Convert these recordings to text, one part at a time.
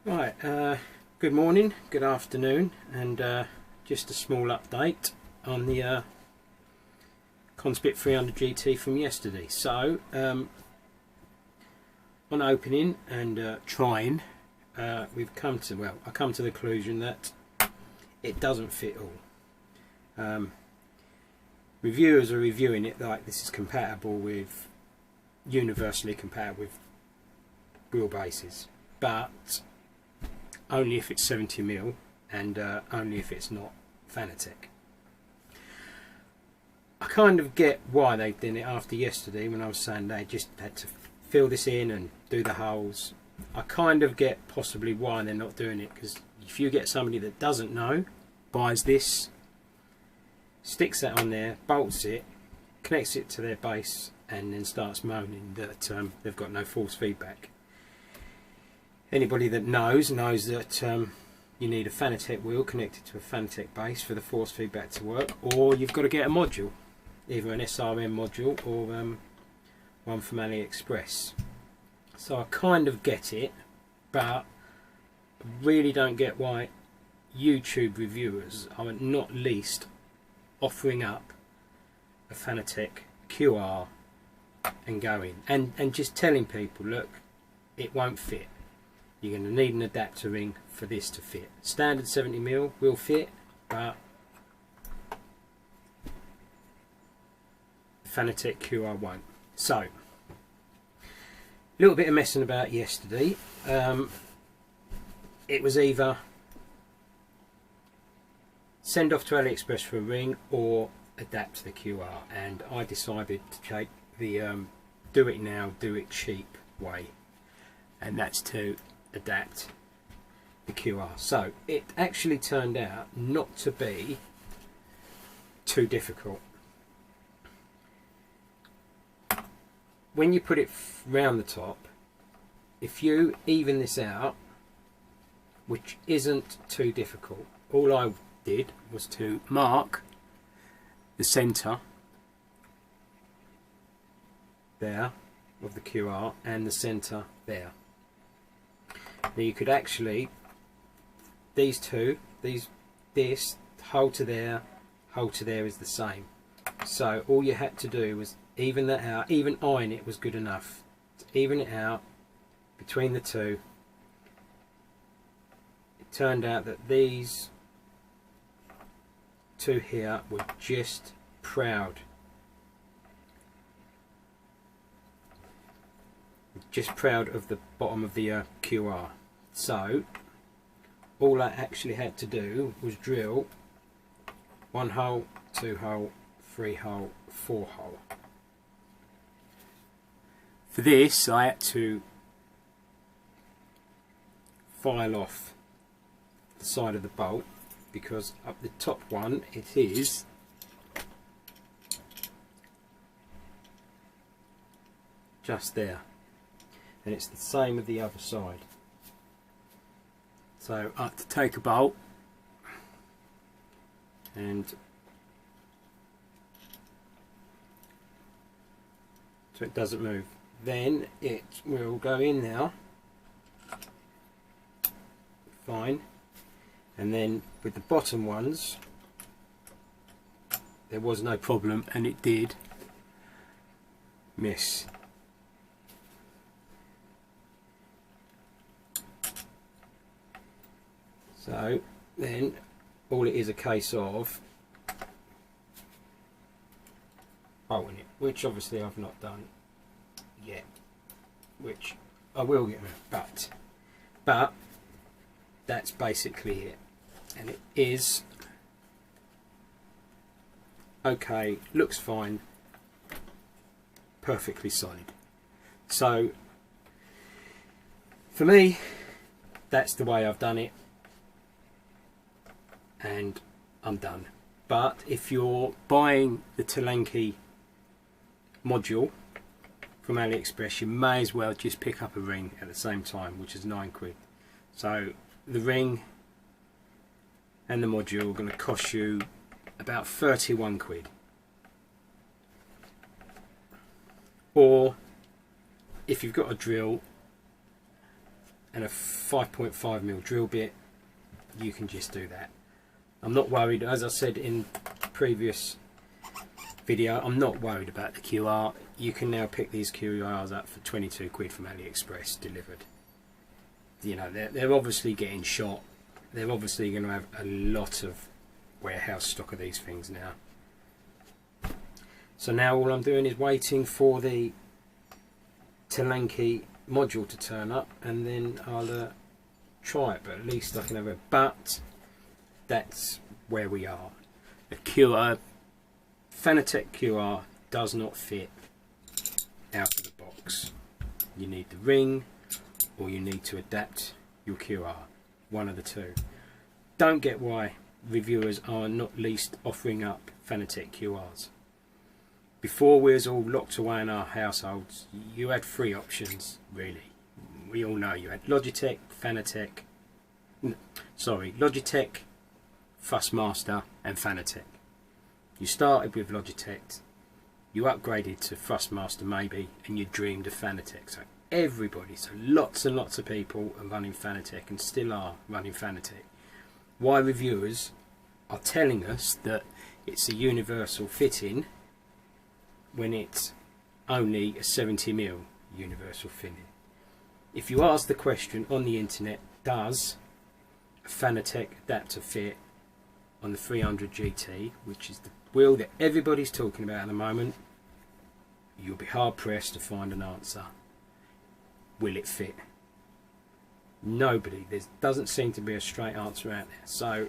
Right, good morning, good afternoon, and just a small update on the Conspit 300 GT from yesterday. So, on opening and trying, we've come to, well, I come to the conclusion that it doesn't fit all. Reviewers are reviewing it like this is compatible with, universally compatible with wheelbases, but only if it's 70mm and only if it's not Fanatec. I kind of get why they've done it after yesterday when I was saying they just had to fill this in and do the holes. I kind of get possibly why they're not doing it, because if you get somebody that doesn't know, buys this, sticks that on there, bolts it, connects it to their base, and then starts moaning that they've got no force feedback. Anybody that knows that you need a Fanatec wheel connected to a Fanatec base for the force feedback to work, or you've got to get a module, either an SRM module or one from AliExpress. So I kind of get it, but I really don't get why YouTube reviewers are not least offering up a Fanatec QR and going and just telling people, look, it won't fit. You're going to need an adapter ring for this to fit. Standard 70mm will fit, but Fanatec QR won't. So, a little bit of messing about yesterday. It was either send off to AliExpress for a ring or adapt to the QR, and I decided to take the do it now, do it cheap way, and that's to adapt the QR. So it actually turned out not to be too difficult. When you put it round the top, if you even this out, which isn't too difficult, all I did was to mark the centre there of the QR and the centre there. Now you could actually, these two, this hole to there is the same. So all you had to do was even that out. Even iron it was good enough to even it out between the two. It turned out that these two here were just proud. Just proud of the bottom of the QR. So all I actually had to do was drill 1 hole, 2 hole, 3 hole, 4 hole. For this I had to file off the side of the bolt, because up the top one it is just there, and it's the same with the other side. So I have to take a bolt and so it doesn't move. Then it will go in now, fine, and then with the bottom ones there was no problem, and it did miss. So then all it is a case of bolting it, which obviously I've not done yet, which I will get rid of, but that's basically it, and it is okay, looks fine, perfectly solid. So for me, that's the way I've done it, and I'm done. But if you're buying the Telenki module from AliExpress, you may as well just pick up a ring at the same time, which is £9. So the ring and the module are going to cost you about £31. Or if you've got a drill and a 5.5mm drill bit, you can just do that. I'm not worried, as I said in previous video, I'm not worried about the QR. You can now pick these QRs up for 22 quid from AliExpress delivered. You know, they're obviously getting shot. They're obviously going to have a lot of warehouse stock of these things now. So now all I'm doing is waiting for the Telenki module to turn up, and then I'll try it, but at least I can have a... But that's where we are. The QR, Fanatec QR, does not fit out of the box. You need the ring, or you need to adapt your QR, one of the two. Don't get why reviewers are not at least offering up Fanatec QRs. Before we was all locked away in our households, you had 3 options really. We all know you had Logitech, Logitech, Fussmaster and Fanatec. You started with Logitech, you upgraded to Fussmaster maybe, and you dreamed of Fanatec. So everybody, so lots and lots of people are running Fanatec and still are running Fanatec. Why reviewers are telling us that it's a universal fitting when it's only a 70mm universal fitting. If you ask the question on the internet, does a Fanatec adapter fit on the 300 GT, which is the wheel that everybody's talking about at the moment, you'll be hard pressed to find an answer. Will it fit? Nobody. There doesn't seem to be a straight answer out there. So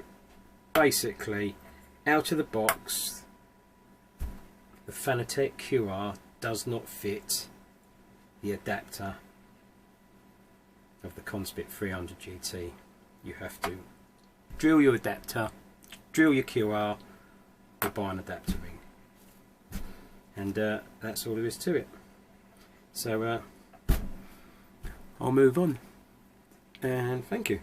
basically, out of the box, the Fanatec QR does not fit the adapter of the Conspit 300 GT. You have to drill your adapter, drill your QR, or buy an adapter ring. And that's all there is to it. So I'll move on. And thank you.